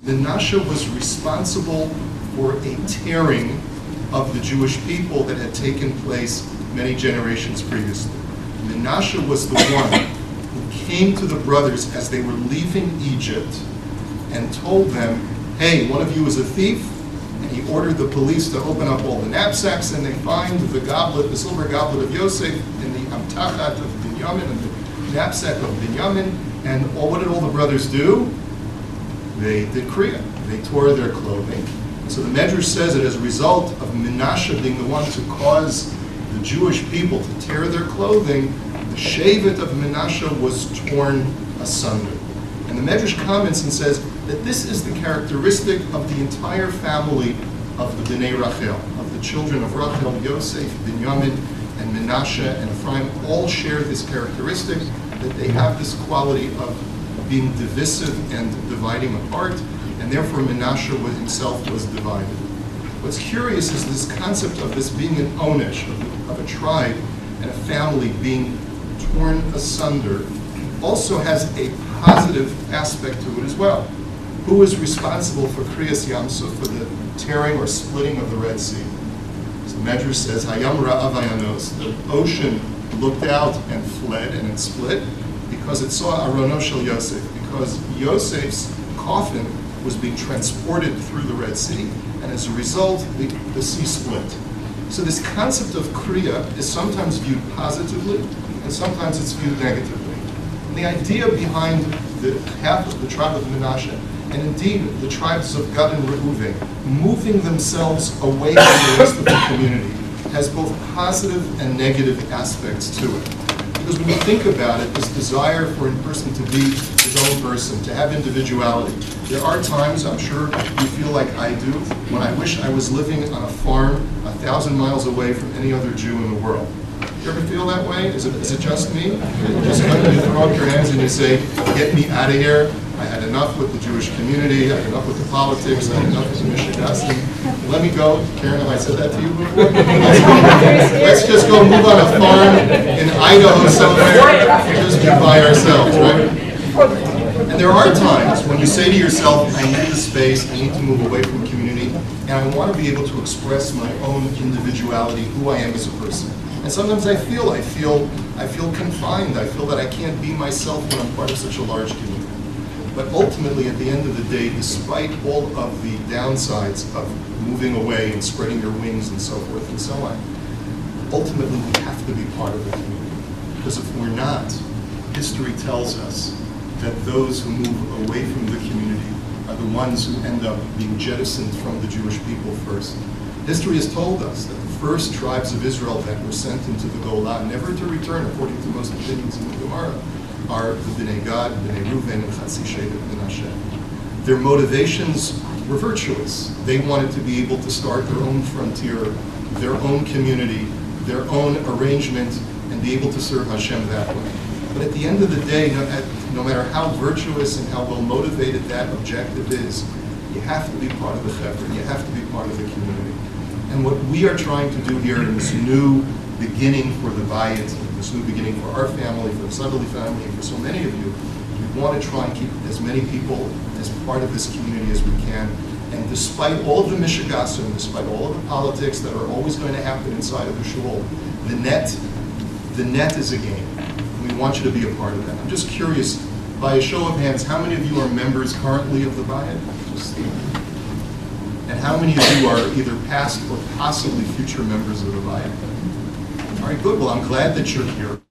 Menashe was responsible for a tearing of the Jewish people that had taken place many generations previously. Menashe was the one who came to the brothers as they were leaving Egypt and told them, hey, one of you is a thief, and he ordered the police to open up all the knapsacks, and they find the goblet, the silver goblet of Yosef, in the amtachat of Binyamin, and the knapsack of Binyamin, and what did all the brothers do? They did kriya. They tore their clothing. So the Medrash says that as a result of Menashe being the one to cause the Jewish people to tear their clothing, the shevet of Menashe was torn asunder. And the Medrash comments and says that this is the characteristic of the entire family of the Bnei Rachel, of the children of Rachel, Yosef, Binyamin, and Menashe, and Ephraim, all share this characteristic, that they have this quality of being divisive and dividing apart, and therefore Menashe himself was divided. What's curious is this concept of this being an onesh, of a tribe and a family being torn asunder, also has a positive aspect to it as well. Who is responsible for Kriyas Yamsuf, for the tearing or splitting of the Red Sea? So the Medrash says, Hayam Ra'av Hayanos, the ocean looked out and fled, and it split, because it saw Arono Shel Yosef, because Yosef's coffin was being transported through the Red Sea, and as a result, the sea split. So this concept of Kriya is sometimes viewed positively, and sometimes it's viewed negatively. And the idea behind the half of the tribe of Menashe, and indeed the tribes of Gad and Reuven, moving themselves away from the rest of the community, has both positive and negative aspects to it. Because when you think about it, this desire for a person to be his own person, to have individuality, there are times, I'm sure you feel like I do, when I wish I was living on a farm 1,000 miles away from any other Jew in the world. You ever feel that way? Is it just me? Just kind of you throw up your hands and you say, get me out of here. I had enough with the Jewish community, I had enough with the politics, I had enough with the Michigan. Let me go. Karen, have I said that to you before? Let's just go move on a farm in Idaho somewhere and just be by ourselves, right? And there are times when you say to yourself, I need the space, I need to move away from the community, and I want to be able to express my own individuality, who I am as a person. And sometimes I feel confined, I feel that I can't be myself when I'm part of such a large community. But ultimately, at the end of the day, despite all of the downsides of moving away and spreading your wings and so forth and so on, ultimately we have to be part of the community. Because if we're not, history tells us that those who move away from the community are the ones who end up being jettisoned from the Jewish people first. History has told us that the first tribes of Israel that were sent into the Golan, never to return, according to most opinions in the Gemara, are the Bnei Gad, Bnei Reuven, and Chatzi Shevet Menashe. Their motivations were virtuous. They wanted to be able to start their own frontier, their own community, their own arrangement, and be able to serve Hashem that way. But at the end of the day, no matter how virtuous and how well motivated that objective is, you have to be part of the chevra, you have to be part of the community. And what we are trying to do here in this new beginning for the Bayit, this new beginning for our family, for the Sudley family, and for so many of you, we want to try and keep as many people as part of this community as we can. And despite all of the mishigasim, despite all of the politics that are always going to happen inside of the shul, the net is a game. We want you to be a part of that. I'm just curious, by a show of hands, how many of you are members currently of the Bayit? And how many of you are either past or possibly future members of the Bayit? All right, good. Well, I'm glad that you're here.